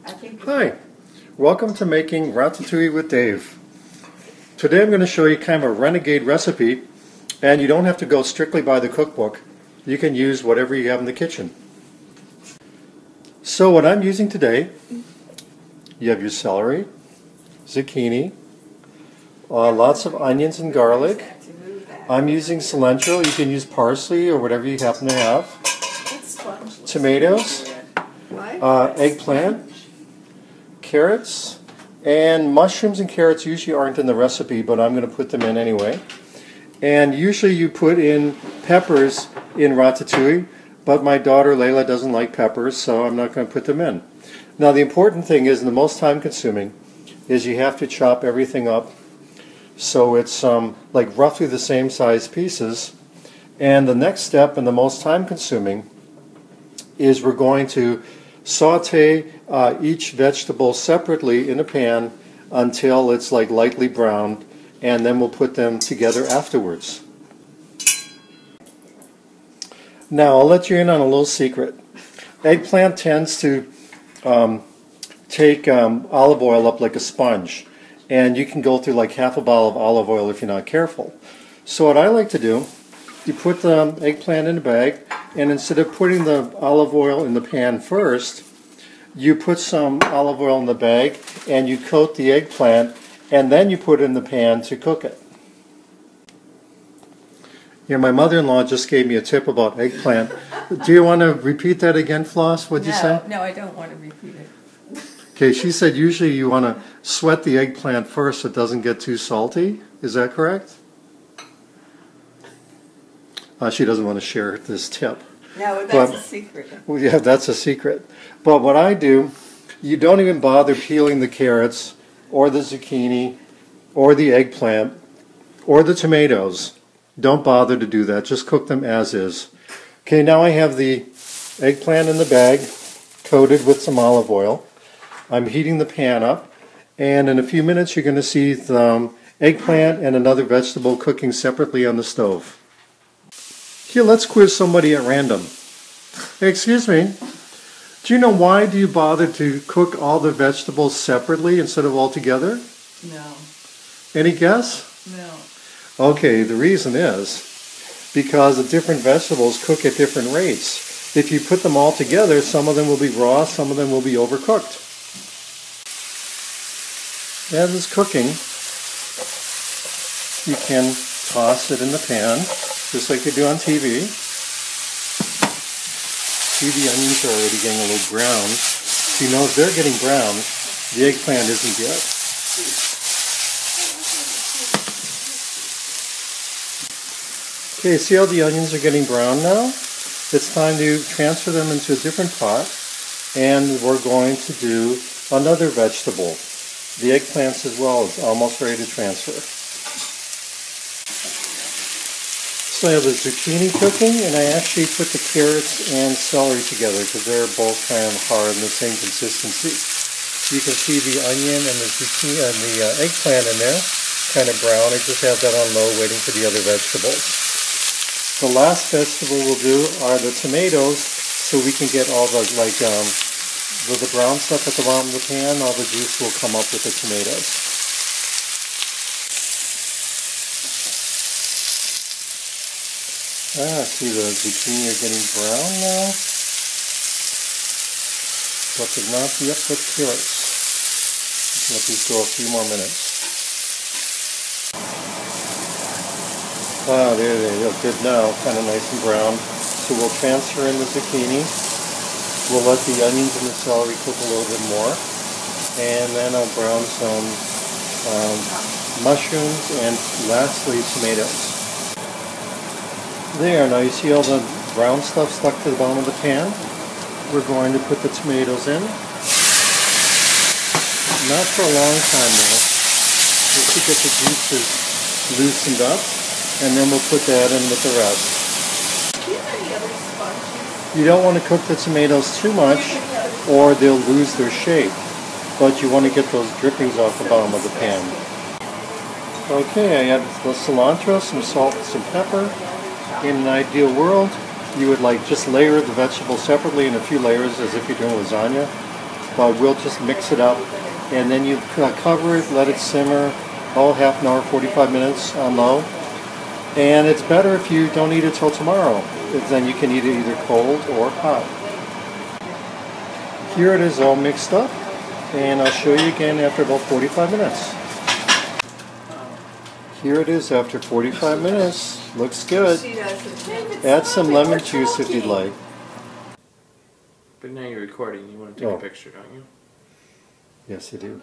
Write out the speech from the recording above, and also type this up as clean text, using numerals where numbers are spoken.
Hi, welcome to making Ratatouille with Dave. Today I'm going to show you kind of a renegade recipe, and you don't have to go strictly by the cookbook. You can use whatever you have in the kitchen. So what I'm using today, you have your celery, zucchini, lots of onions and garlic. I'm using cilantro. You can use parsley or whatever you happen to have. Tomatoes, eggplant, carrots, and mushrooms and carrots usually aren't in the recipe, but I'm going to put them in anyway. And usually you put in peppers in ratatouille, but my daughter Layla doesn't like peppers, so I'm not going to put them in. Now the important thing is, and the most time consuming, is you have to chop everything up so it's like roughly the same size pieces. And the next step, and the most time consuming, is we're going to saute each vegetable separately in a pan until it's like lightly browned, and then we'll put them together afterwards. Now I'll let you in on a little secret. Eggplant tends to take olive oil up like a sponge, and you can go through like half a bottle of olive oil if you're not careful. So what I like to do, you put the eggplant in a bag, and instead of putting the olive oil in the pan first, you put some olive oil in the bag and you coat the eggplant, and then you put it in the pan to cook it. Yeah, my mother-in-law just gave me a tip about eggplant. Do you want to repeat that again, Floss? What'd you say? No, I don't want to repeat it. Okay, she said usually you want to sweat the eggplant first so it doesn't get too salty. Is that correct? She doesn't want to share this tip. No, that's a secret. Well, yeah, that's a secret. But what I do, you don't even bother peeling the carrots or the zucchini or the eggplant or the tomatoes. Don't bother to do that. Just cook them as is. Okay, now I have the eggplant in the bag coated with some olive oil. I'm heating the pan up, and in a few minutes you're going to see the eggplant and another vegetable cooking separately on the stove. Here, let's quiz somebody at random. Hey, excuse me. Do you know why do you bother to cook all the vegetables separately instead of all together? No. Any guess? No. Okay, the reason is because the different vegetables cook at different rates. If you put them all together, some of them will be raw, some of them will be overcooked. As it's cooking, you can toss it in the pan, just like you do on TV. See, the onions are already getting a little brown. So you know if they're getting brown, the eggplant isn't yet. Okay, see how the onions are getting brown now? It's time to transfer them into a different pot, and we're going to do another vegetable. The eggplants as well is almost ready to transfer. So I have the zucchini cooking, and I actually put the carrots and celery together because they're both kind of hard and the same consistency. You can see the onion and the zucchini and the eggplant in there, kind of brown. I just have that on low waiting for the other vegetables. The last vegetable we'll do are the tomatoes, so we can get all the the brown stuff at the bottom of the pan. All the juice will come up with the tomatoes. See, the zucchini are getting brown now, but they're not yet with carrots. Let these go a few more minutes. There they look good now, kind of nice and brown. So we'll transfer in the zucchini. We'll let the onions and the celery cook a little bit more, and then I'll brown some mushrooms and lastly tomatoes. There, now you see all the brown stuff stuck to the bottom of the pan? We're going to put the tomatoes in. Not for a long time though, just to get the juices loosened up, and then we'll put that in with the rest. Do you have any other sponges? You don't want to cook the tomatoes too much or they'll lose their shape, but you want to get those drippings off the bottom of the pan. Okay, I add the cilantro, some salt, and some pepper. In an ideal world, you would just layer the vegetables separately in a few layers as if you're doing lasagna. but we'll just mix it up. And then you cover it, let it simmer, half an hour, 45 minutes on low. And it's better if you don't eat it till tomorrow, because then you can eat it either cold or hot. Here it is all mixed up, and I'll show you again after about 45 minutes. Here it is after 45 minutes. Looks good. Add some lemon juice if you'd like. But now you're recording. You want to take a picture, don't you? Yes, I do.